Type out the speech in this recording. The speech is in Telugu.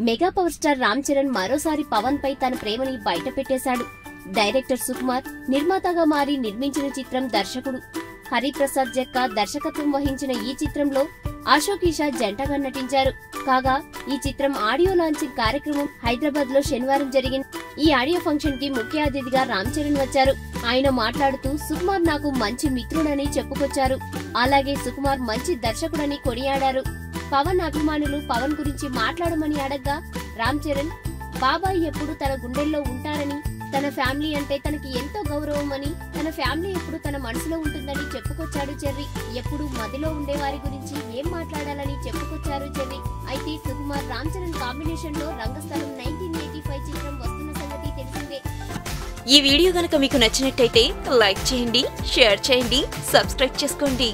Mega power star Ram Charan మరోసారి పవన్ పై తన ప్రేమని బయట పెట్టేశాడు. డైరెక్టర్ సుకుమార్ నిర్మాతగా మారి నిర్మించిన చిత్రం దర్శకుడు హరిప్రసాద్ జక్క దర్శకత్వం వహించిన ఈ చిత్రంలో అశోక్ ఈషా జంటగా నటించారు. కాగా ఈ చిత్రం ఆడియో లాంచింగ్ కార్యక్రమం హైదరాబాద్ లో శనివారం జరిగింది. ఈ ఆడియో ఫంక్షన్ కి ముఖ్య అతిథిగా రామ్ చరణ్ వచ్చారు. ఆయన మాట్లాడుతూ సుకుమార్ నాకు మంచి మిత్రుడని చెప్పుకొచ్చారు. అలాగే సుకుమార్ మంచి దర్శకుడని కొనియాడారు. పవన్ అభిమానులు పవన్ గురించి మాట్లాడమని అడగ్గా రామ్ చరణ్ బాబాయ్ ఎప్పుడు తన గుండెల్లో ఉంటారని, తన ఫ్యామిలీ అంటే తనకి ఎంతో గౌరవమని, తన ఫ్యామిలీ ఎప్పుడు తన మనసులో ఉంటుందని చెప్పుకొచ్చాడు చెర్రీ. ఎప్పుడు మదిలో ఉండేవారి గురించి ఏం మాట్లాడాలని చెప్పుకొచ్చారు చెర్రీ. అయితే సుకుమార్ రామ్ చరణ్ కాంబినేషన్ లో రంగస్థలం 1985 చిత్రం వస్తున్న సంగతి తెలిసిందే. ఈ వీడియో గనుక మీకు నచ్చినట్టయితే లైక్ చేయండి, షేర్ చేయండి, సబ్స్క్రైబ్ చేసుకోండి.